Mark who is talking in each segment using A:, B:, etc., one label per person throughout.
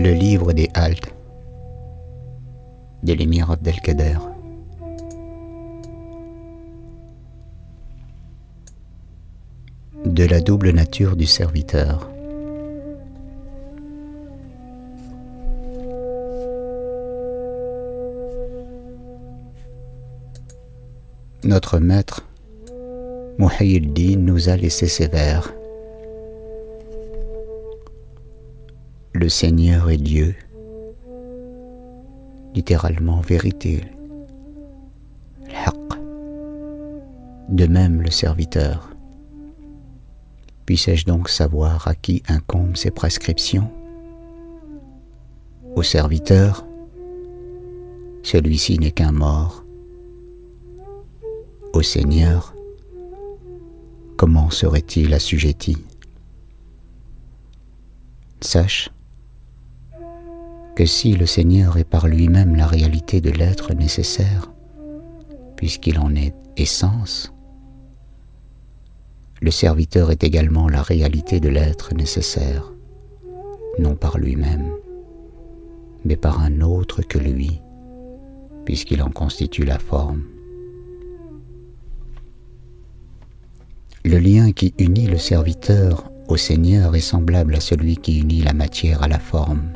A: Le livre des haltes de l'émir Abdelkader. De la double nature du serviteur. Notre maître, Muhyiddin, nous a laissé ces vers. Le Seigneur est Dieu, littéralement vérité, al-haqq. De même le serviteur. Puissais-je donc savoir à qui incombent ces prescriptions? Au serviteur, celui-ci n'est qu'un mort. Au Seigneur, comment serait-il assujetti? Sache que si le Seigneur est par lui-même la réalité de l'être nécessaire, puisqu'il en est essence, le serviteur est également la réalité de l'être nécessaire, non par lui-même, mais par un autre que lui, puisqu'il en constitue la forme. Le lien qui unit le serviteur au Seigneur est semblable à celui qui unit la matière à la forme.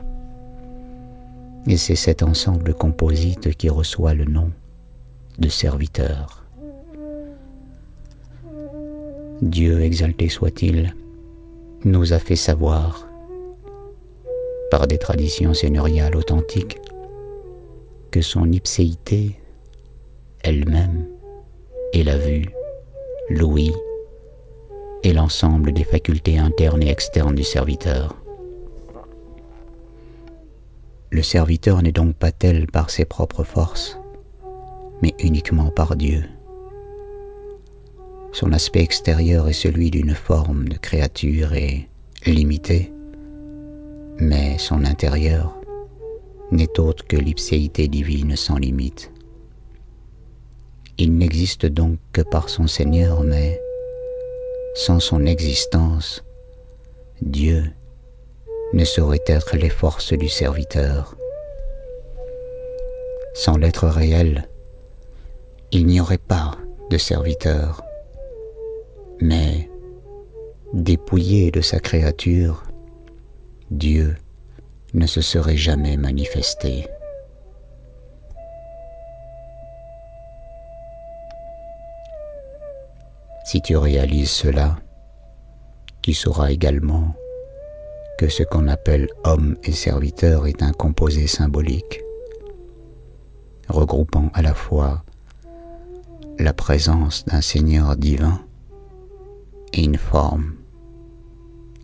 A: Et c'est cet ensemble composite qui reçoit le nom de serviteur. Dieu, exalté soit-il, nous a fait savoir, par des traditions seigneuriales authentiques, que son ipséité elle-même est la vue, l'ouïe et l'ensemble des facultés internes et externes du serviteur. Le serviteur n'est donc pas tel par ses propres forces, mais uniquement par Dieu. Son aspect extérieur est celui d'une forme de créature et limitée, mais son intérieur n'est autre que l'ipséité divine sans limite. Il n'existe donc que par son Seigneur, mais sans son existence, Dieu ne saurait être les forces du serviteur. Sans l'être réel, il n'y aurait pas de serviteur. Mais, dépouillé de sa créature, Dieu ne se serait jamais manifesté. Si tu réalises cela, tu sauras également que ce qu'on appelle homme et serviteur est un composé symbolique, regroupant à la fois la présence d'un Seigneur divin et une forme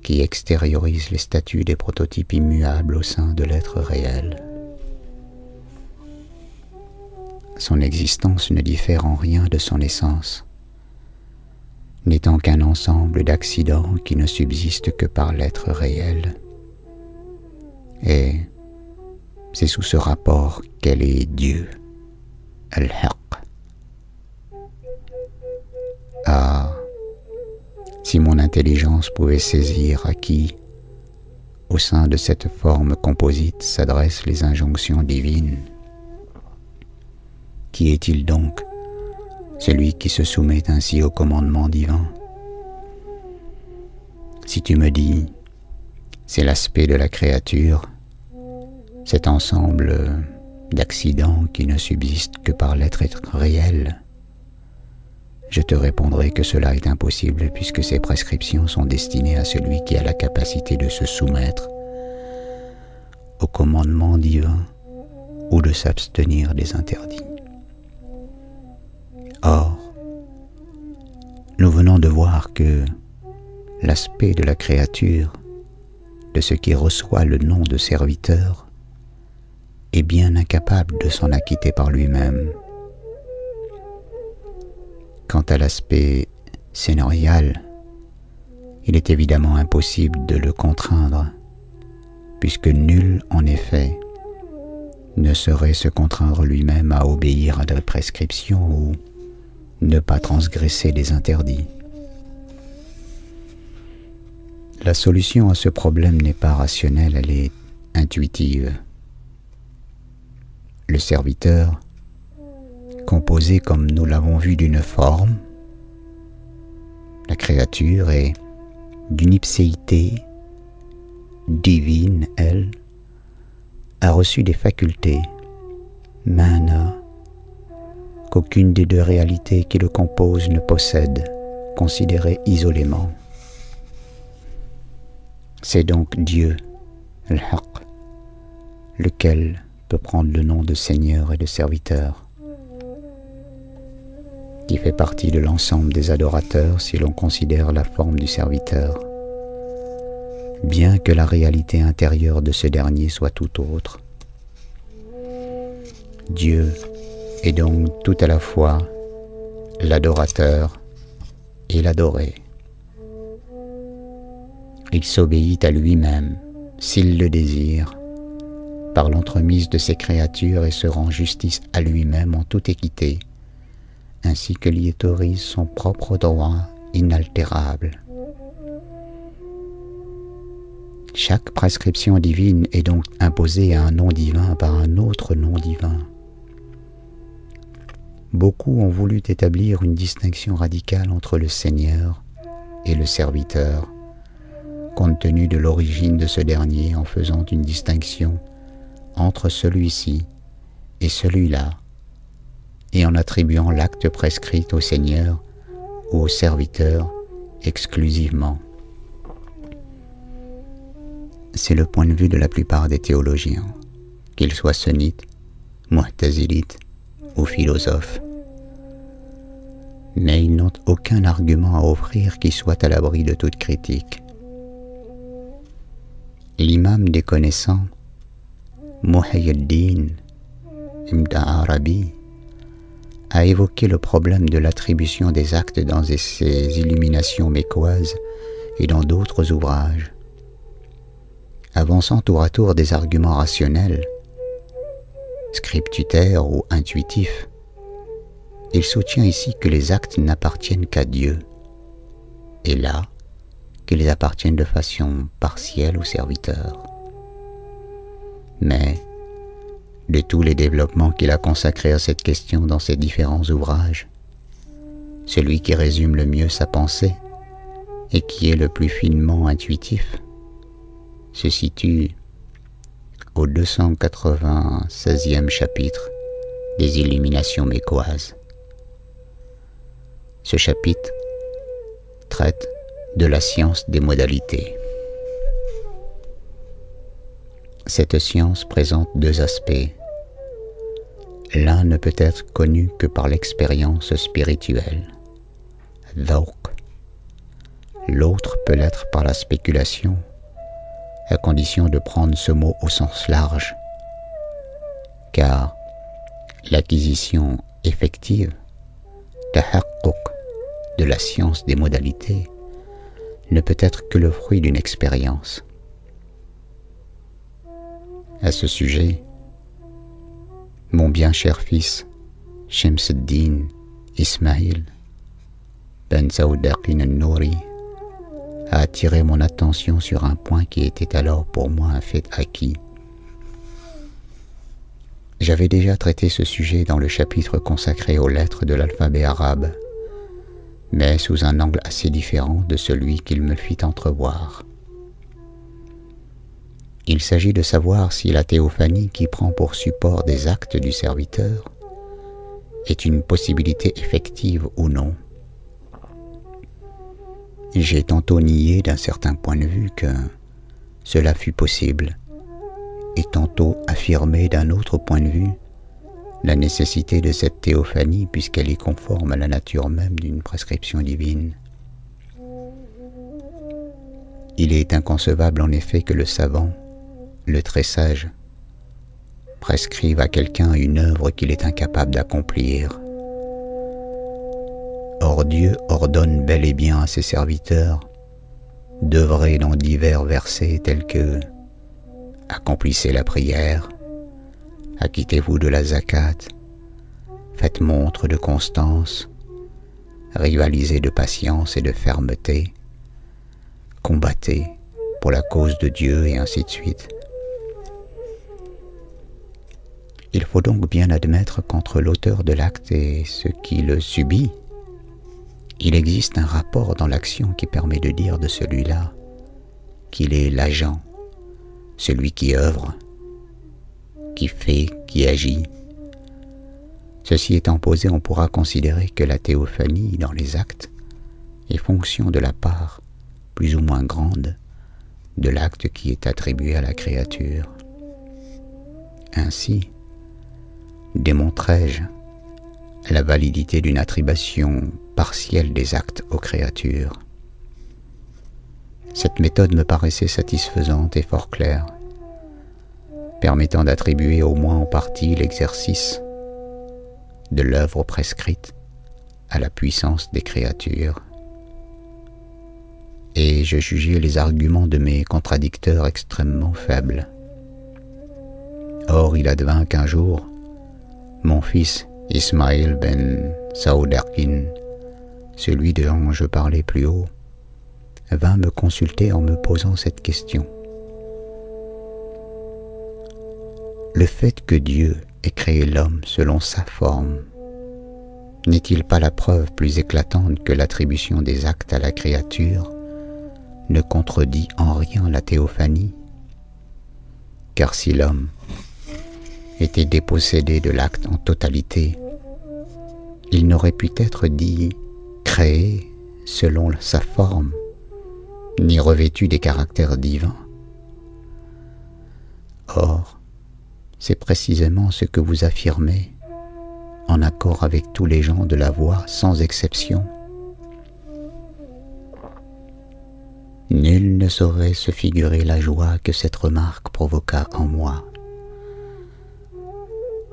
A: qui extériorise les statuts des prototypes immuables au sein de l'être réel. Son existence ne diffère en rien de son essence, n'étant qu'un ensemble d'accidents qui ne subsistent que par l'être réel. Et c'est sous ce rapport qu'elle est Dieu, al-haqq. Ah, si mon intelligence pouvait saisir à qui, au sein de cette forme composite, s'adressent les injonctions divines. Qui est-il donc, celui qui se soumet ainsi au commandement divin? Si tu me dis, c'est l'aspect de la créature, cet ensemble d'accidents qui ne subsistent que par l'être réel, je te répondrai que cela est impossible puisque ces prescriptions sont destinées à celui qui a la capacité de se soumettre au commandement divin ou de s'abstenir des interdits. Or, nous venons de voir que l'aspect de la créature, de ce qui reçoit le nom de serviteur, est bien incapable de s'en acquitter par lui-même. Quant à l'aspect seigneurial, il est évidemment impossible de le contraindre, puisque nul, en effet, ne saurait se contraindre lui-même à obéir à des prescriptions ou ne pas transgresser des interdits. La solution à ce problème n'est pas rationnelle, elle est intuitive. Le serviteur, composé comme nous l'avons vu d'une forme, la créature est d'une ipséité divine, elle, a reçu des facultés, mana, qu'aucune des deux réalités qui le composent ne possède, considérées isolément. C'est donc Dieu, Al-Haq, lequel peut prendre le nom de Seigneur et de Serviteur, qui fait partie de l'ensemble des adorateurs si l'on considère la forme du serviteur, bien que la réalité intérieure de ce dernier soit tout autre. Dieu est donc tout à la fois l'adorateur et l'adoré. Il s'obéit à lui-même, s'il le désire, par l'entremise de ses créatures et se rend justice à lui-même en toute équité, ainsi que l'y autorise son propre droit inaltérable. Chaque prescription divine est donc imposée à un nom divin par un autre nom divin. Beaucoup ont voulu établir une distinction radicale entre le Seigneur et le serviteur, compte tenu de l'origine de ce dernier, en faisant une distinction entre celui-ci et celui-là, et en attribuant l'acte prescrit au Seigneur ou au serviteur exclusivement. C'est le point de vue de la plupart des théologiens, qu'ils soient sunnites, mu'tazilites ou philosophes. Mais ils n'ont aucun argument à offrir qui soit à l'abri de toute critique. L'imam des connaissants, Muhyiddin Ibn Arabi, a évoqué le problème de l'attribution des actes dans ses illuminations mécoises et dans d'autres ouvrages. Avançant tour à tour des arguments rationnels, scriptutaires ou intuitifs, il soutient ici que les actes n'appartiennent qu'à Dieu, et là, qu'ils appartiennent de façon partielle au serviteur. Mais, de tous les développements qu'il a consacrés à cette question dans ses différents ouvrages, celui qui résume le mieux sa pensée et qui est le plus finement intuitif se situe au 296e chapitre des Illuminations mécoises. Ce chapitre traite de la science des modalités. Cette science présente deux aspects. L'un ne peut être connu que par l'expérience spirituelle, dhawq. L'autre peut l'être par la spéculation, à condition de prendre ce mot au sens large, car l'acquisition effective, tahaqquq, de la science des modalités ne peut être que le fruit d'une expérience. À ce sujet, mon bien cher fils, Shamsuddin Ismail Ben Saoudaqin al-Nouri, a attiré mon attention sur un point qui était alors pour moi un fait acquis. J'avais déjà traité ce sujet dans le chapitre consacré aux lettres de l'alphabet arabe, mais sous un angle assez différent de celui qu'il me fit entrevoir. Il s'agit de savoir si la théophanie qui prend pour support des actes du serviteur est une possibilité effective ou non. J'ai tantôt nié d'un certain point de vue que cela fût possible, et tantôt affirmé d'un autre point de vue la nécessité de cette théophanie puisqu'elle est conforme à la nature même d'une prescription divine. Il est inconcevable en effet que le savant, le très sage, prescrive à quelqu'un une œuvre qu'il est incapable d'accomplir. Or Dieu ordonne bel et bien à ses serviteurs d'œuvrer dans divers versets tels que « Accomplissez la prière »,« Acquittez-vous de la zakat »,« Faites montre de constance »,« Rivalisez de patience et de fermeté »,« Combattez pour la cause de Dieu » et ainsi de suite. Il faut donc bien admettre qu'entre l'auteur de l'acte et ce qui le subit, il existe un rapport dans l'action qui permet de dire de celui-là qu'il est l'agent, celui qui œuvre, qui fait, qui agit. Ceci étant posé, on pourra considérer que la théophanie dans les actes est fonction de la part, plus ou moins grande, de l'acte qui est attribué à la créature. Ainsi, démontrai-je la validité d'une attribution partielle des actes aux créatures. Cette méthode me paraissait satisfaisante et fort claire, permettant d'attribuer au moins en partie l'exercice de l'œuvre prescrite à la puissance des créatures. Et je jugeais les arguments de mes contradicteurs extrêmement faibles. Or, il advint qu'un jour, mon fils Ismaël ben Saoudarkin, celui dont je parlais plus haut, vint me consulter en me posant cette question. Le fait que Dieu ait créé l'homme selon sa forme, n'est-il pas la preuve plus éclatante que l'attribution des actes à la créature ne contredit en rien la théophanie? Car si l'homme était dépossédé de l'acte en totalité, il n'aurait pu être dit créé selon sa forme, ni revêtu des caractères divins. Or, c'est précisément ce que vous affirmez, en accord avec tous les gens de la voix sans exception. Nul ne saurait se figurer la joie que cette remarque provoqua en moi.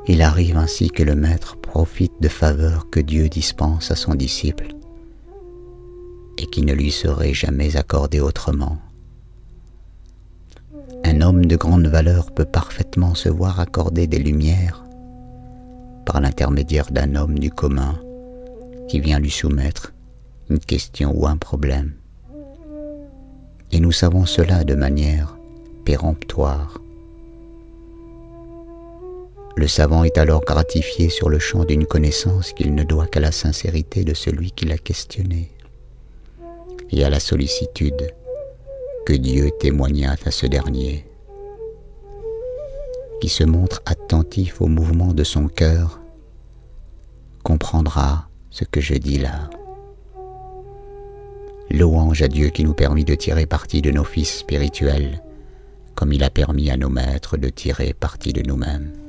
A: Il arrive ainsi que le maître profite de faveurs que Dieu dispense à son disciple et qui ne lui serait jamais accordées autrement. Un homme de grande valeur peut parfaitement se voir accorder des lumières par l'intermédiaire d'un homme du commun qui vient lui soumettre une question ou un problème. Et nous savons cela de manière péremptoire. Le savant est alors gratifié sur le champ d'une connaissance qu'il ne doit qu'à la sincérité de celui qui l'a questionné et à la sollicitude que Dieu témoigna à ce dernier, qui se montre attentif au mouvement de son cœur, comprendra ce que je dis là. Louange à Dieu qui nous permit de tirer parti de nos fils spirituels, comme il a permis à nos maîtres de tirer parti de nous-mêmes.